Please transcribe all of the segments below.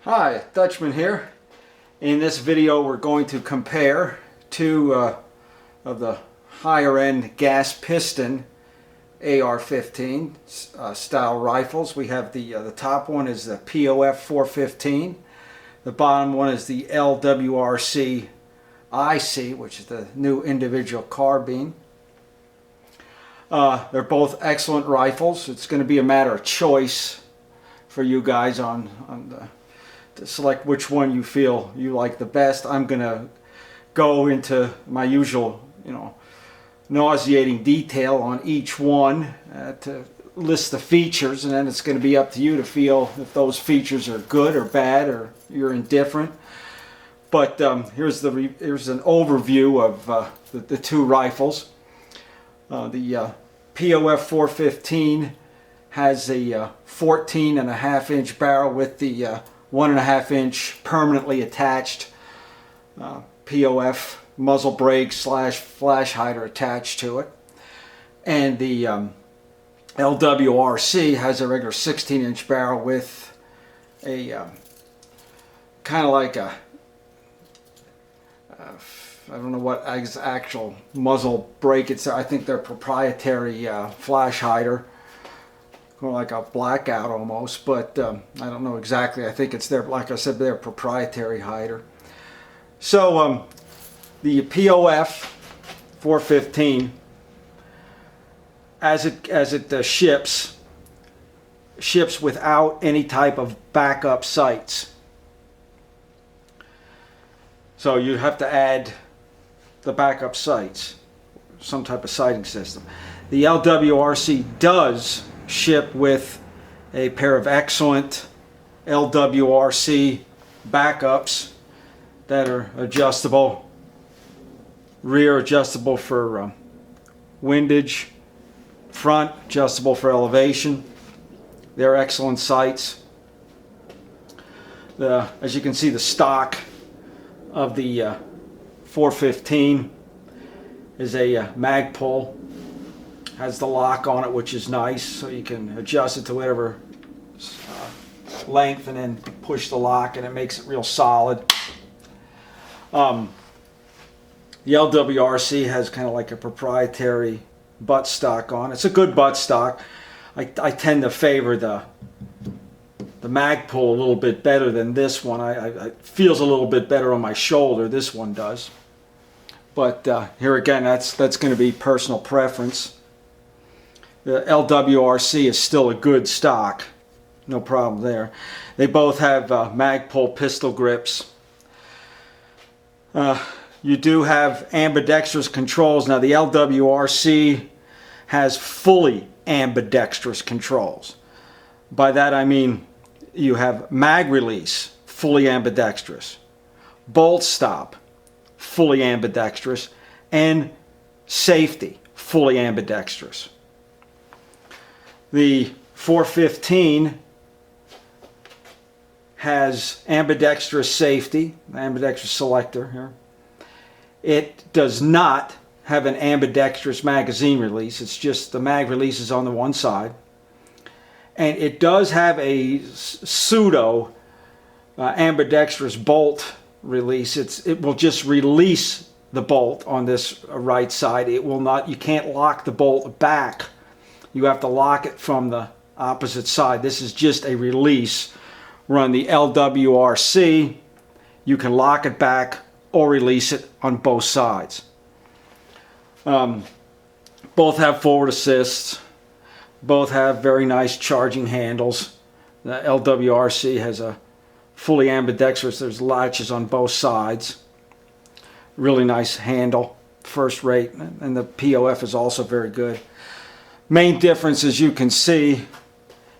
Hi, Dutchman here. In this video we're going to compare two of the higher end gas piston AR-15 style rifles. We have the top one is the POF 415. The bottom one is the LWRC IC, which is the new individual carbine. They're both excellent rifles. It's going to be a matter of choice for you guys to select which one you feel you like the best. I'm going to go into my usual, nauseating detail on each one to list the features, and then it's going to be up to you to feel if those features are good or bad or you're indifferent. But here's an overview of the two rifles. The POF 415 has a 14.5-inch barrel with the 1.5-inch permanently attached POF muzzle brake / flash hider attached to it, and the LWRC has a regular 16-inch barrel with a kind of like a I don't know what actual muzzle brake it's. I think they're proprietary flash hider, kind of like a blackout almost, but I don't know exactly. I think it's their, like I said, their proprietary hider. So the POF 415, as it ships without any type of backup sights. So you have to add the backup sights, some type of sighting system. The LWRC does ship with a pair of excellent LWRC backups that are adjustable, rear adjustable for windage, front adjustable for elevation. They're excellent sights. As you can see, the stock of the 415 is a Magpul. Has the lock on it, which is nice, so you can adjust it to whatever length and then push the lock, and it makes it real solid. The LWRC has kind of like a proprietary buttstock on. It's a good buttstock. I tend to favor the Magpul a little bit better than this one. It feels a little bit better on my shoulder. This one does. But here again, that's going to be personal preference. The LWRC is still a good stock. No problem there. They both have Magpul pistol grips. You do have ambidextrous controls. Now the LWRC has fully ambidextrous controls. By that I mean you have mag release, fully ambidextrous, bolt stop, fully ambidextrous, and safety, fully ambidextrous. The 415 has ambidextrous safety, ambidextrous selector here. It does not have an ambidextrous magazine release. It's just the mag release is on the one side. And it does have a pseudo ambidextrous bolt release. It will just release the bolt on this right side. It will not. You can't lock the bolt back. You have to lock it from the opposite side. This is just a release. Run the LWRC. You can lock it back or release it on both sides. Both have forward assists. Both have very nice charging handles. The LWRC has a fully ambidextrous. There's latches on both sides. Really nice handle, first rate, and the POF is also very good. Main difference, as you can see,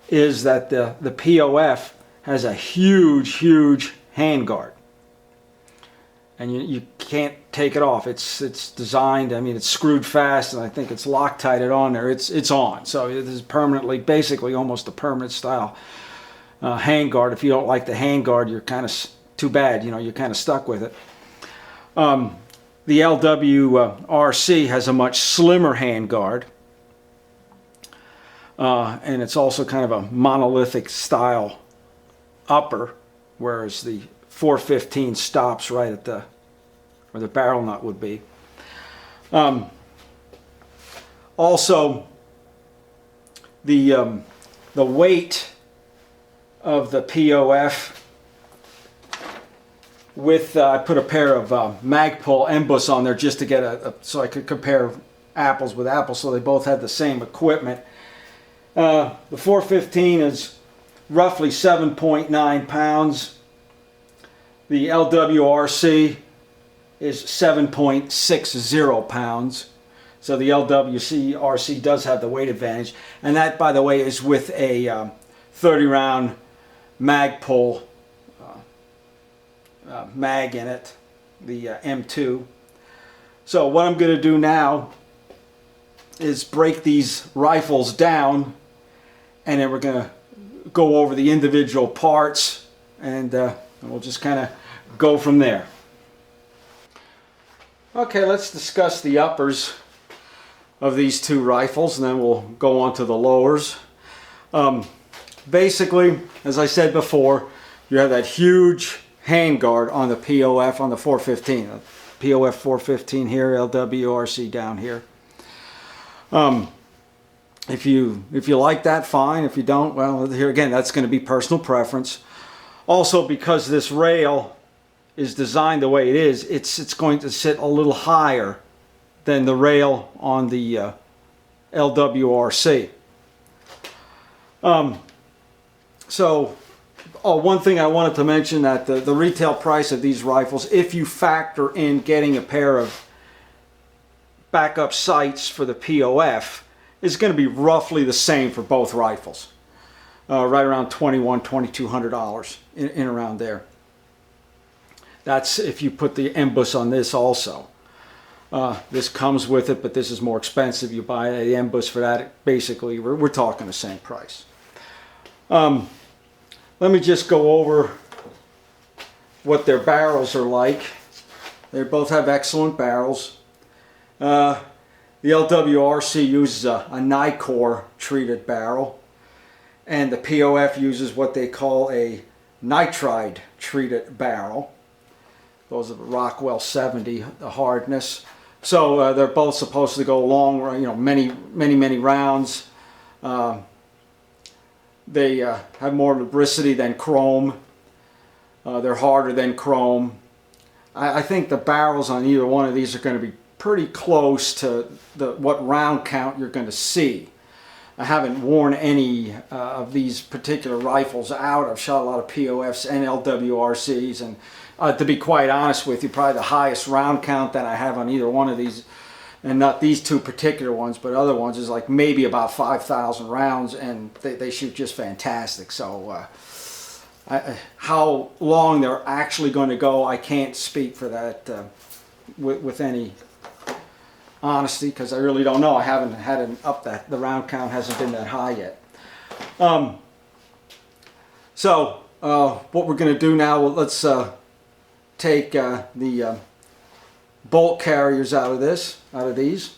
is that the POF has a huge handguard, and you can't take it off. It's designed. I mean, it's screwed fast, and I think it's Loctited on there. It's on, so it is permanently, basically almost a permanent style handguard. If you don't like the handguard, you're kind of too bad. You're kind of stuck with it. The LWRC has a much slimmer handguard. And it's also kind of a monolithic style upper whereas the 415 stops right at the where the barrel nut would be. Also, the weight of the POF with I put a pair of Magpul Embus on there just to get so I could compare apples with apples, so they both had the same equipment. The 415 is roughly 7.9 pounds. The LWRC is 7.60 pounds. So the LWRC does have the weight advantage. And that, by the way, is with a 30 round Magpul mag in it, the M2. So what I'm going to do now is break these rifles down, and then we're going to go over the individual parts, and we'll just kind of go from there. Okay, let's discuss the uppers of these two rifles, and then we'll go on to the lowers. Basically, as I said before, you have that huge handguard on the POF on the 415. POF 415 here, LWRC down here. If you like that, fine. If you don't, well, here again, that's going to be personal preference. Also, because this rail is designed the way it is, it's going to sit a little higher than the rail on the LWRC. One thing I wanted to mention, that the retail price of these rifles, if you factor in getting a pair of backup sights for the POF, is going to be roughly the same for both rifles. Right around $2,100–$2,200 in around there. That's if you put the Embus on this also. This comes with it, but this is more expensive. You buy the Embus for that. Basically, we're talking the same price. Let me just go over what their barrels are like. They both have excellent barrels. The LWRC uses a Nicor treated barrel, and the POF uses what they call a nitride treated barrel. Those are the Rockwell 70, the hardness. So they're both supposed to go long, many rounds. They have more lubricity than chrome. They're harder than chrome. I think the barrels on either one of these are going to be pretty close to what round count you're going to see. I haven't worn any of these particular rifles out. I've shot a lot of POFs and LWRCs, and to be quite honest with you, probably the highest round count that I have on either one of these, and not these two particular ones, but other ones, is like maybe about 5,000 rounds, and they shoot just fantastic. So how long they're actually going to go, I can't speak for that with any honesty, because I really don't know. I haven't had an up that the round count hasn't been that high yet. What we're going to do now, let's take the bolt carriers out of these.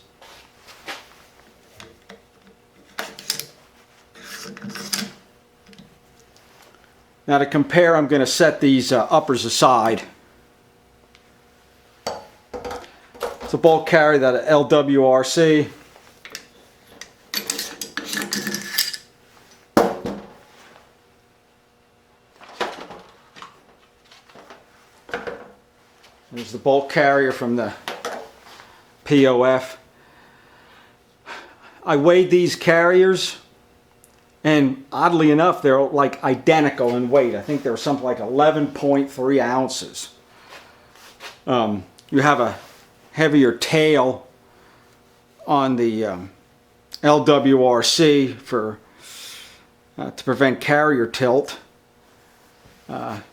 Now to compare, I'm going to set these uppers aside. It's a bolt carrier, that LWRC. There's the bolt carrier from the POF. I weighed these carriers, and oddly enough, they're like identical in weight. I think they're something like 11.3 ounces. You have a heavier tail on the LWRC to prevent carrier tilt.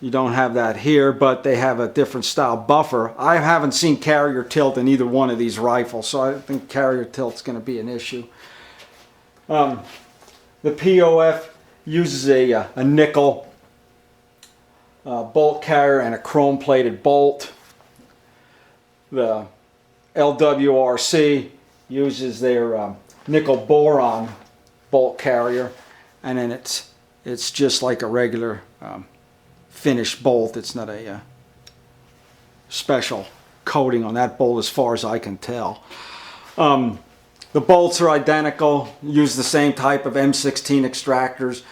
You don't have that here, but they have a different style buffer. I haven't seen carrier tilt in either one of these rifles, so I think carrier tilt's going to be an issue. The POF uses a nickel bolt carrier and a chrome plated bolt. The LWRC uses their nickel boron bolt carrier, and then it's just like a regular finished bolt. It's not a special coating on that bolt as far as I can tell. The bolts are identical, use the same type of M16 extractors.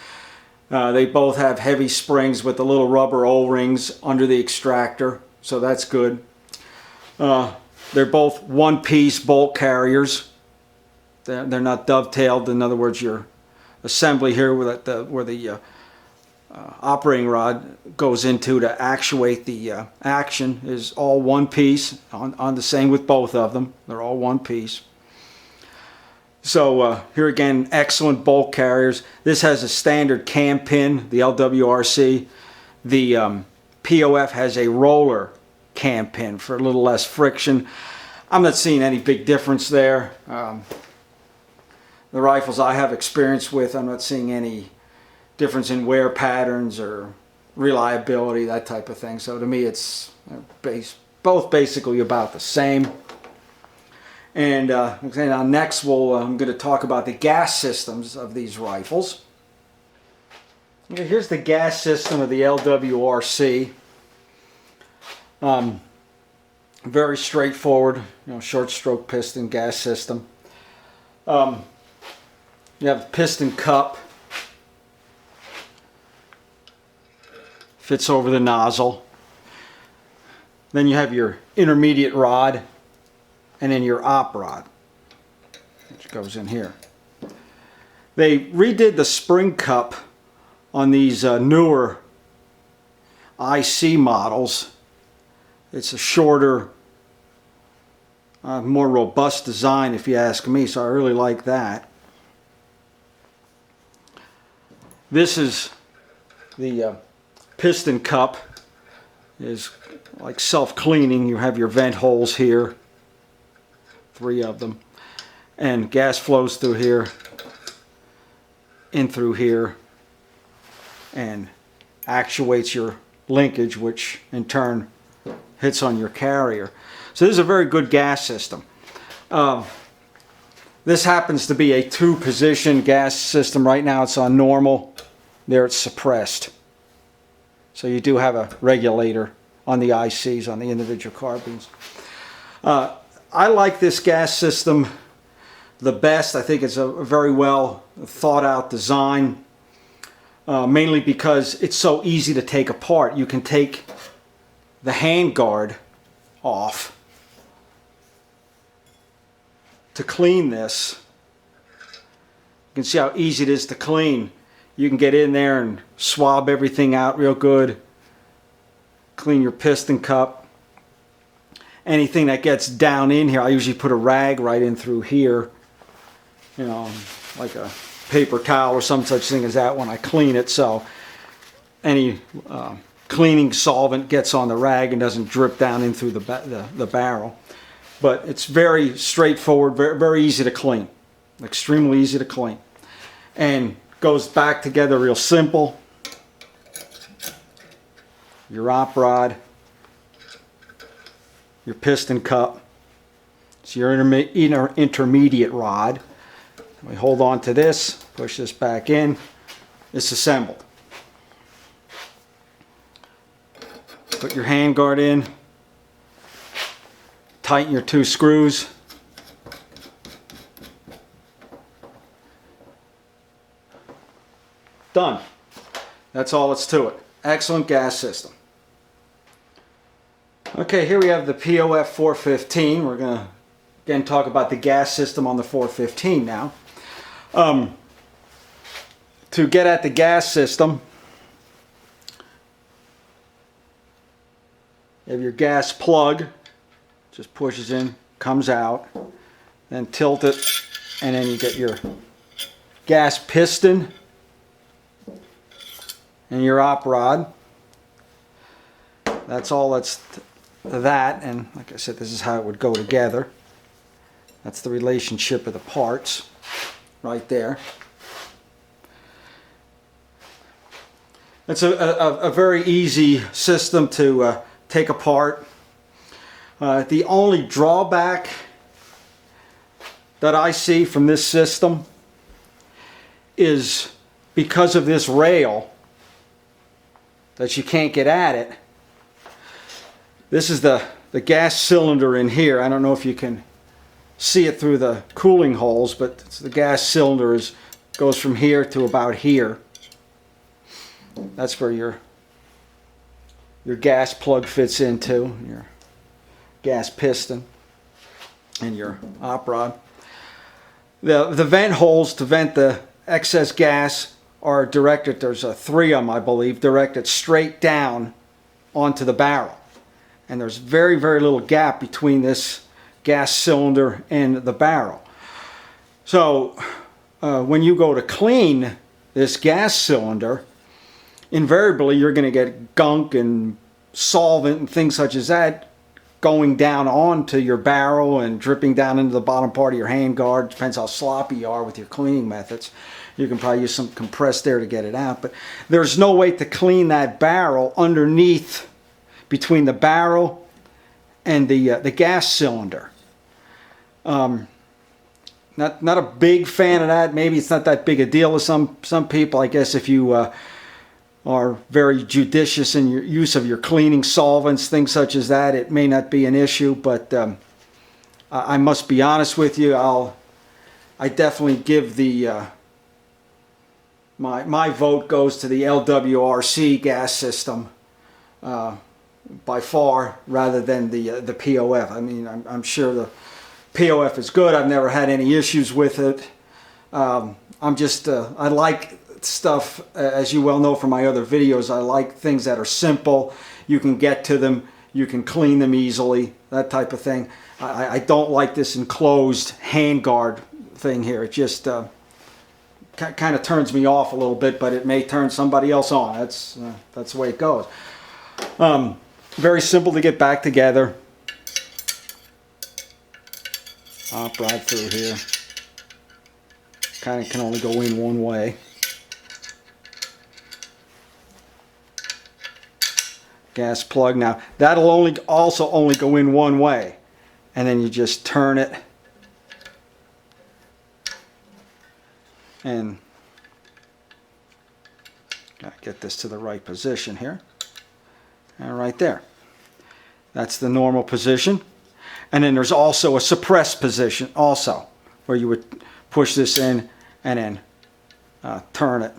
They both have heavy springs with the little rubber O-rings under the extractor, so that's good. They're both one-piece bolt carriers. They're not dovetailed. In other words, your assembly here where the operating rod goes into to actuate the action is all one piece. On the same with both of them. They're all one piece. So here again, excellent bolt carriers. This has a standard cam pin, the LWRC. The POF has a roller cam pin for a little less friction. I'm not seeing any big difference there. The rifles I have experience with, I'm not seeing any difference in wear patterns or reliability, that type of thing. So to me, it's both basically about the same. And now next I'm going to talk about the gas systems of these rifles. Okay, here's the gas system of the LWRC. Very straightforward, short stroke piston gas system. You have the piston cup, fits over the nozzle. Then you have your intermediate rod and then your op rod, which goes in here. They redid the spring cup on these newer IC models. It's a shorter, more robust design if you ask me, so I really like that. This is the piston cup, is like self-cleaning. You have your vent holes here, 3 of them, and gas flows through here, in through here, and actuates your linkage, which in turn hits on your carrier. So this is a very good gas system. This happens to be a 2-position gas system. Right now it's on normal. There it's suppressed. So you do have a regulator on the ICs, on the individual carbines. I like this gas system the best. I think it's a very well thought out design, mainly because it's so easy to take apart. You can take the handguard off to clean this. You can see how easy it is to clean. You can get in there and swab everything out real good. Clean your piston cup. Anything that gets down in here, I usually put a rag right in through here. Like a paper towel or some such thing as that when I clean it. So any cleaning solvent gets on the rag and doesn't drip down in through the barrel. But it's very straightforward, very, very easy to clean. Extremely easy to clean. And goes back together real simple. Your op rod, your piston cup, it's your intermediate rod. We hold on to this, push this back in, it's assembled. Put your handguard in, tighten your 2 screws. Done. That's all that's to it. Excellent gas system. Okay, here we have the POF 415. We're going to again talk about the gas system on the 415 now. To get at the gas system, you have your gas plug, just pushes in, comes out, then tilt it, and then you get your gas piston and your op rod. That's all that's that, and like I said, this is how it would go together. That's the relationship of the parts right there. It's a very easy system to take apart. The only drawback that I see from this system is because of this rail, that you can't get at it. This is the gas cylinder in here. I don't know if you can see it through the cooling holes, but the gas cylinder goes from here to about here. That's where your gas plug fits into, your gas piston and your op rod. The vent holes to vent the excess gas are directed, there's 3 of them I believe, directed straight down onto the barrel. And there's very, very little gap between this gas cylinder and the barrel. So when you go to clean this gas cylinder, invariably you're going to get gunk and solvent and things such as that going down onto your barrel and dripping down into the bottom part of your handguard. Depends how sloppy you are with your cleaning methods. You can probably use some compressed air to get it out, but there's no way to clean that barrel underneath, between the barrel and the gas cylinder. Not a big fan of that. Maybe it's not that big a deal to some people. I guess if you are very judicious in your use of your cleaning solvents, things such as that, it may not be an issue. But I must be honest with you. I definitely give the my vote goes to the LWRC gas system by far, rather than the POF. I mean, I'm sure the POF is good. I've never had any issues with it. I like stuff, as you well know from my other videos, I like things that are simple. You can get to them, you can clean them easily, that type of thing. I don't like this enclosed handguard thing here. It just kind of turns me off a little bit, but it may turn somebody else on. That's the way it goes. Very simple to get back together. Hop right through here. Kind of can only go in one way. Gas plug. Now that'll also only go in one way, and then you just turn it and gotta get this to the right position here. And right there. That's the normal position. And then there's also a suppressed position also, where you would push this in and then turn it.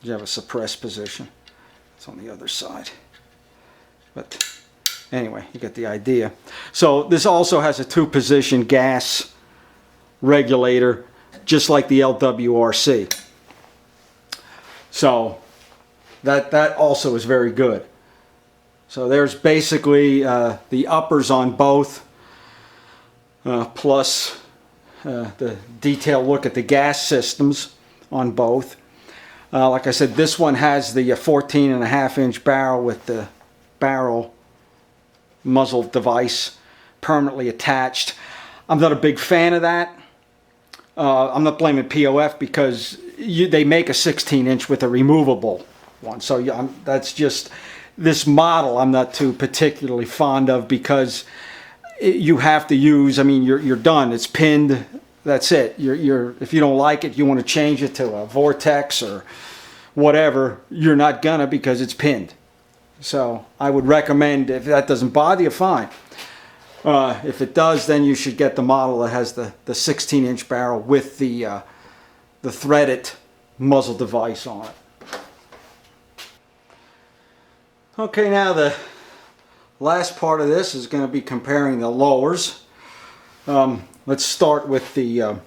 You have a suppressed position. It's on the other side. But anyway, you get the idea. So this also has a 2-position gas regulator, just like the LWRC. So that also is very good. So there's basically the uppers on both, plus the detailed look at the gas systems on both. Like I said, this one has the 14.5-inch barrel with the barrel muzzle device permanently attached. I'm not a big fan of that. I'm not blaming POF because they make a 16-inch with a removable one. So that's just, this model I'm not too particularly fond of, because you have to use, I mean, you're done. It's pinned. That's it. If you don't like it, you want to change it to a Vortex or whatever, you're not gonna, because it's pinned. So I would recommend, if that doesn't bother you, fine. If it does, then you should get the model that has the 16-inch barrel with the threaded muzzle device on it. Okay, now the last part of this is going to be comparing the lowers. Let's start with the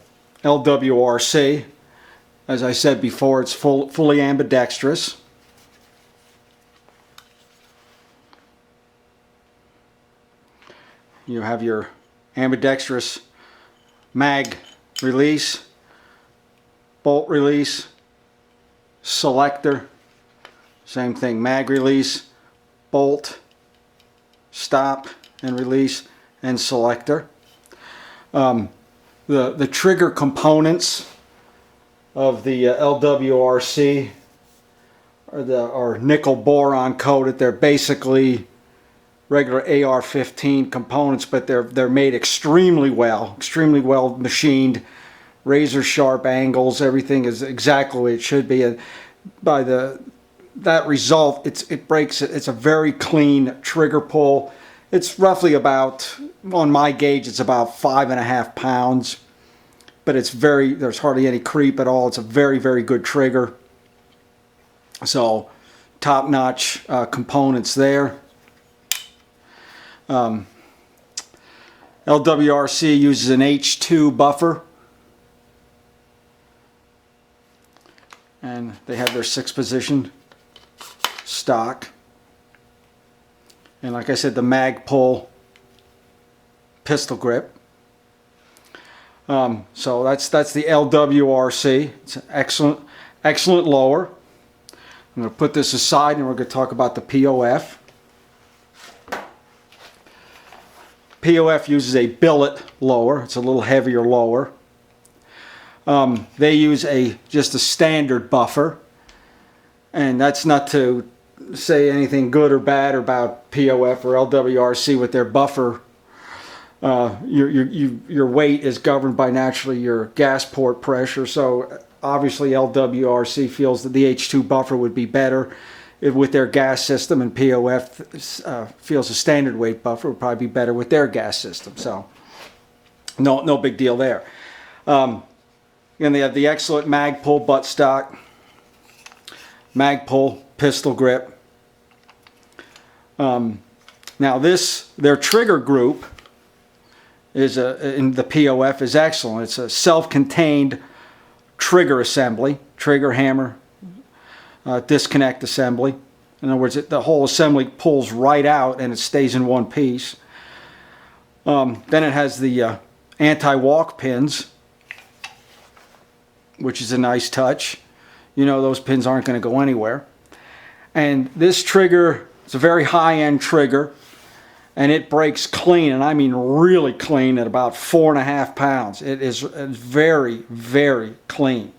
LWRC. As I said before, it's fully ambidextrous. You have your ambidextrous mag release, bolt release, selector, same thing, mag release, bolt, stop and release, and selector. The trigger components of the LWRC are nickel boron coated. They're basically regular AR-15 components, but they're made extremely well machined, razor sharp angles. Everything is exactly what it should be, and by that result, it breaks it. It's a very clean trigger pull. It's roughly about, on my gauge, it's about 5.5 pounds, but it's there's hardly any creep at all. It's a very, very good trigger. So top-notch components there. LWRC uses an H2 buffer, and they have their 6-position stock. And like I said, the mag pull pistol grip. So that's the LWRC. It's an excellent lower. I'm going to put this aside and we're going to talk about the POF. POF uses a billet lower. It's a little heavier lower. They use just a standard buffer, and that's not to say anything good or bad about POF or LWRC with their buffer. Your weight is governed by naturally your gas port pressure, so obviously LWRC feels that the H2 buffer would be better with their gas system, and POF feels a standard weight buffer would probably be better with their gas system. So no big deal there. And they have the excellent mag pull buttstock, mag pull pistol grip. Now their trigger group is in the POF is excellent. It's a self-contained trigger assembly, trigger hammer, disconnect assembly. In other words, the whole assembly pulls right out and it stays in one piece. Then it has the anti-walk pins, which is a nice touch. You know those pins aren't going to go anywhere. And this trigger is a very high-end trigger, and it breaks clean, and I mean really clean, at about 4.5 pounds. It is very, very clean.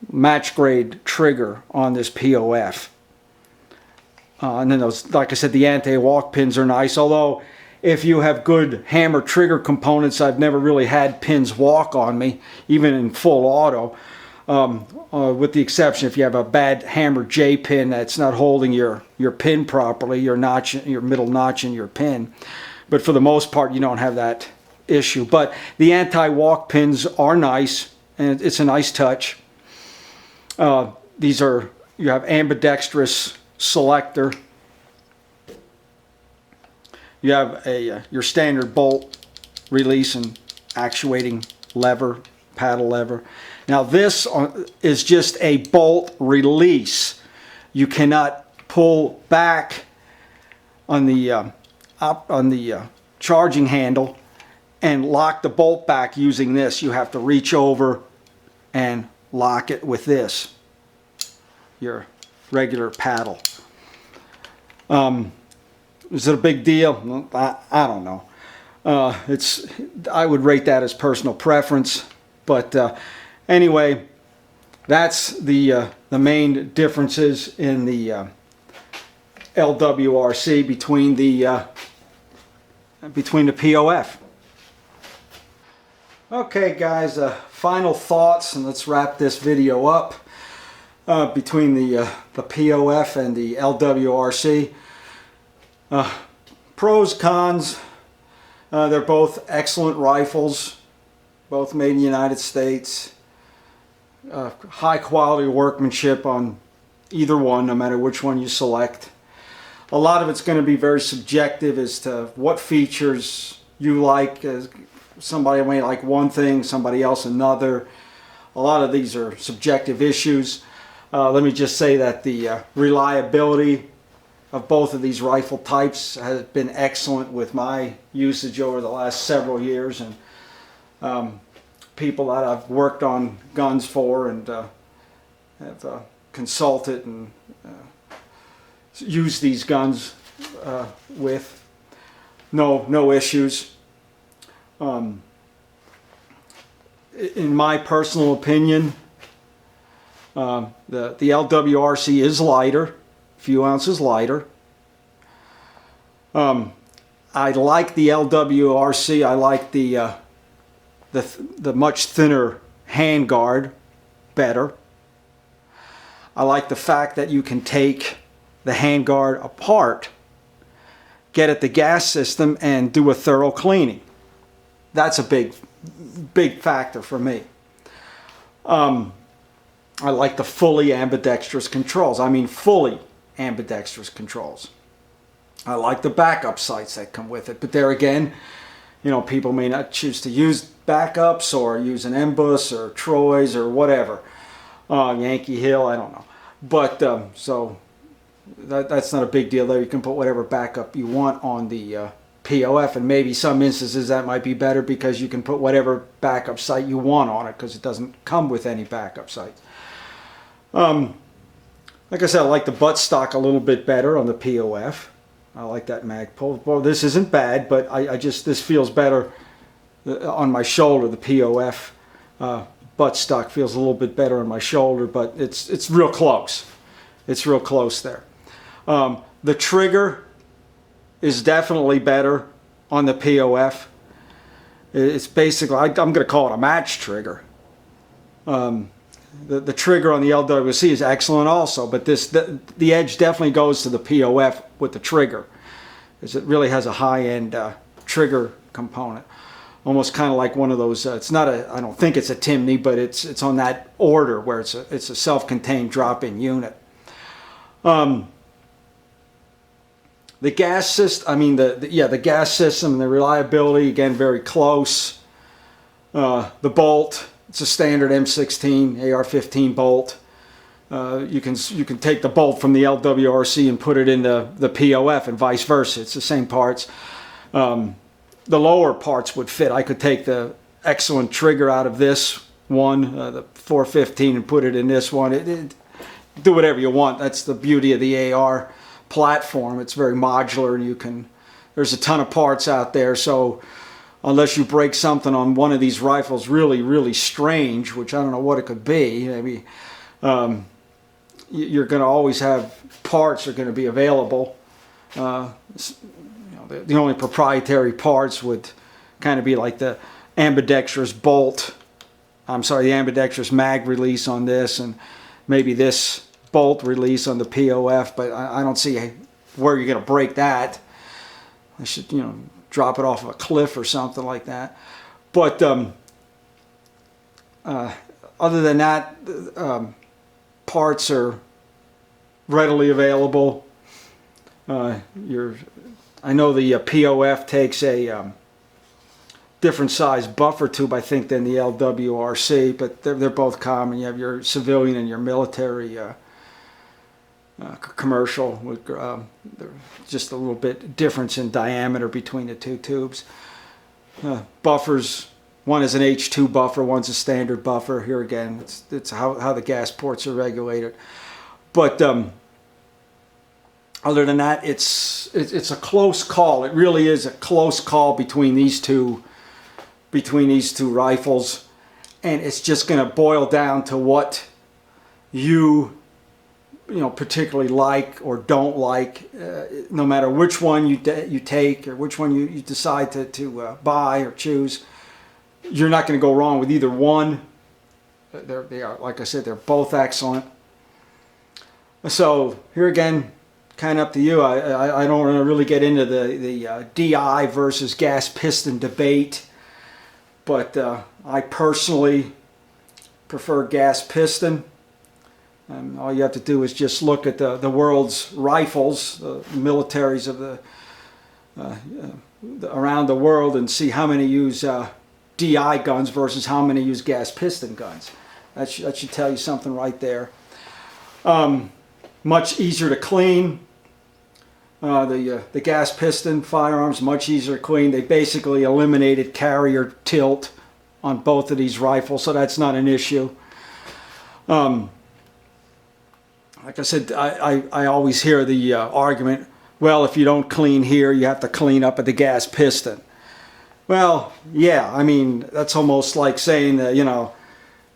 Match grade trigger on this POF. And then those, like I said, the anti-walk pins are nice, although if you have good hammer trigger components, I've never really had pins walk on me, even in full auto. With the exception if you have a bad hammer J pin that's not holding your pin properly, your middle notch in your pin. But for the most part, you don't have that issue. But the anti-walk pins are nice, and it's a nice touch. You have ambidextrous selector. You have your standard bolt release and actuating lever, paddle lever. Now this is just a bolt release. You cannot pull back on the charging handle and lock the bolt back using this. You have to reach over and lock it with this, your regular paddle. Is it a big deal? I don't know. I would rate that as personal preference, but anyway, that's the main differences in the LWRC between the POF. Okay, guys, final thoughts, and let's wrap this video up between the POF and the LWRC. Pros, cons. They're both excellent rifles, both made in the United States. High quality workmanship on either one, no matter which one you select. A lot of it's going to be very subjective as to what features you like. Somebody may like one thing, somebody else another. A lot of these are subjective issues. Let me just say that the reliability of both of these rifle types has been excellent with my usage over the last several years, and people that I've worked on guns for and have consulted and used these guns with, no issues. In my personal opinion, the LWRC is lighter, a few ounces lighter. I like the LWRC. I like the the much thinner handguard better. I like the fact that you can take the handguard apart, get at the gas system, and do a thorough cleaning. That's a big factor for me. I like the fully ambidextrous controls. I mean fully ambidextrous controls. I like the backup sights that come with it. But there again, you know, people may not choose to use backups or use an Embus or Troy's or whatever. Yankee Hill, I don't know. But so that's not a big deal there. You can put whatever backup you want on the POF, and maybe some instances that might be better because you can put whatever backup sight you want on it because it doesn't come with any backup sights. Like I said, I like the buttstock a little bit better on the POF. I like that mag pull. Well, this isn't bad, but this feels better on my shoulder. The POF buttstock feels a little bit better on my shoulder, but it's real close. It's real close there. The trigger is definitely better on the POF. It's basically, I'm going to call it a match trigger. The trigger on the LWRC is excellent also, but the edge definitely goes to the POF with the trigger, because it really has a high-end trigger component. Almost kind of like one of those, it's not I don't think it's a Timney, but it's on that order where it's a self-contained drop-in unit. The gas system, I mean the gas system and the reliability, again, very close. The bolt, it's a standard M16 AR-15 bolt. You can take the bolt from the LWRC and put it in the POF and vice versa. It's the same parts. The lower parts would fit. I could take the excellent trigger out of this one, the 415, and put it in this one. Do whatever you want. That's the beauty of the AR platform. It's very modular, and there's a ton of parts out there, so unless you break something on one of these rifles really strange, which I don't know what it could be, maybe you're going to always have parts are going to be available. The only proprietary parts would kind of be like the ambidextrous bolt, the ambidextrous mag release on this, and maybe this bolt release on the POF, but I don't see where you're going to break that. I should, drop it off of a cliff or something like that. But other than that, parts are readily available. I know the POF takes a different size buffer tube, I think, than the LWRC, but they're both common. You have your civilian and your military commercial, with just a little bit difference in diameter between the two tubes. Buffers, one is an H2 buffer, one's a standard buffer. Here again, it's how the gas ports are regulated. But other than that, it's a close call. It really is a close call between these two rifles, and it's just going to boil down to what you particularly like or don't like. No matter which one you take or which one you decide to buy or choose, you're not going to go wrong with either one. They are, like I said, they're both excellent. So here again, kind of up to you. I don't want to really get into the DI versus gas piston debate, but I personally prefer gas piston. All you have to do is just look at the world's rifles, the militaries of around the world, and see how many use DI guns versus how many use gas piston guns. That should tell you something right there. Much easier to clean. The gas piston firearms, much easier to clean. They basically eliminated carrier tilt on both of these rifles, so that's not an issue. Like I said, I always hear the argument, well, if you don't clean here, you have to clean up at the gas piston. Well, yeah, I mean, that's almost like saying that,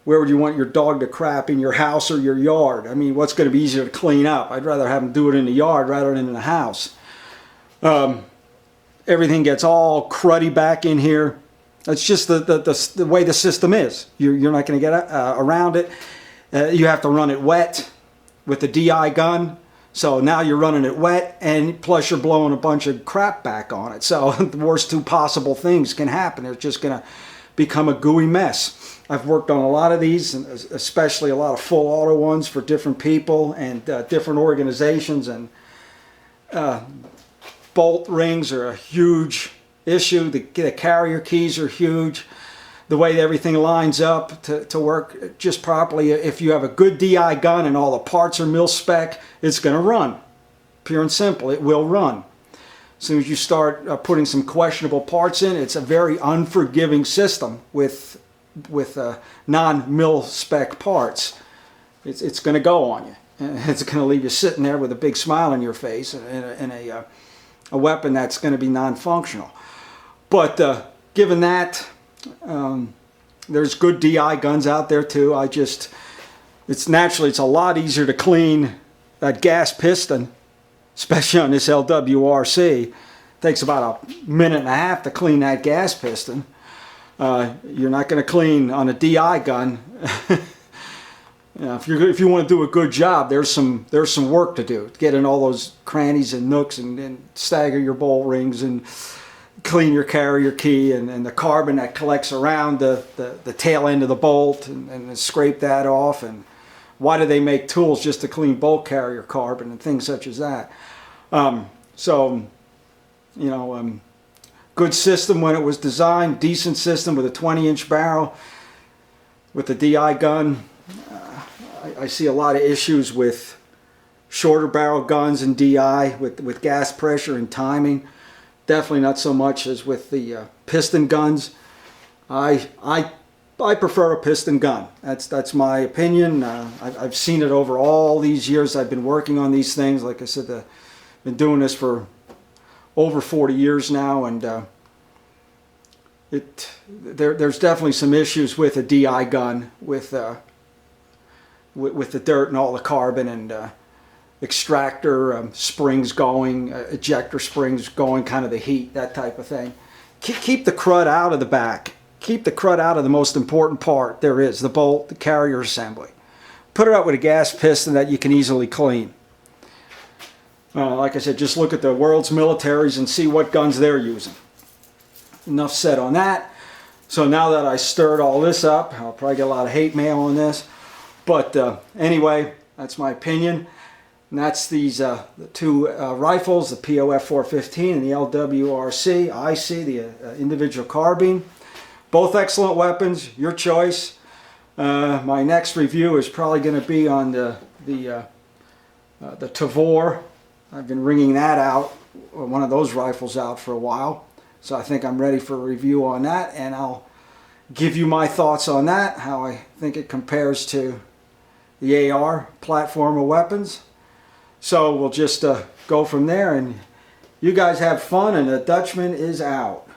where would you want your dog to crap, in your house or your yard? I mean, what's going to be easier to clean up? I'd rather have them do it in the yard rather than in the house. Everything gets all cruddy back in here. That's just the way the system is. You're not going to get around it. You have to run it wet with the DI gun. So now you're running it wet, and plus you're blowing a bunch of crap back on it. So the worst two possible things can happen. It's just going to become a gooey mess. I've worked on a lot of these, and especially a lot of full auto ones for different people and different organizations. And bolt rings are a huge issue. The carrier keys are huge. The way everything lines up to work just properly. If you have a good DI gun and all the parts are mil spec, it's going to run. Pure and simple, it will run. As soon as you start putting some questionable parts in, it's a very unforgiving system with non-mil spec parts. It's going to go on you. It's going to leave you sitting there with a big smile on your face and a weapon that's going to be non-functional. But given that, there's good DI guns out there too. It's a lot easier to clean that gas piston, especially on this LWRC. It takes about a minute and a half to clean that gas piston. You're not going to clean on a DI gun. If you want to do a good job, there's some work to do. Get in all those crannies and nooks and stagger your bolt rings and clean your carrier key and the carbon that collects around the tail end of the bolt and scrape that off. And why do they make tools just to clean bolt carrier carbon and things such as that? Good system when it was designed, decent system with a 20-inch barrel with the DI gun. I see a lot of issues with shorter barrel guns and DI with gas pressure and timing. Definitely not so much as with the piston guns. I prefer a piston gun. That's my opinion. I've seen it over all these years I've been working on these things. Like I said, I've been doing this for over 40 years now, and there's definitely some issues with a DI gun with the dirt and all the carbon and extractor springs going, ejector springs going, kind of the heat, that type of thing. Keep the crud out of the back. Keep the crud out of the most important part there is, the bolt, the carrier assembly. Put it out with a gas piston that you can easily clean. Like I said, just look at the world's militaries and see what guns they're using. Enough said on that. So now that I stirred all this up, I'll probably get a lot of hate mail on this. But anyway, that's my opinion. And that's these the two rifles, the POF 415 and the LWRC IC, the individual carbine. Both excellent weapons, your choice. My next review is probably going to be on the Tavor. I've been ringing that out, one of those rifles out for a while. So I think I'm ready for a review on that, and I'll give you my thoughts on that, how I think it compares to the AR platform of weapons. So we'll just go from there, and you guys have fun, and the Dutchman is out.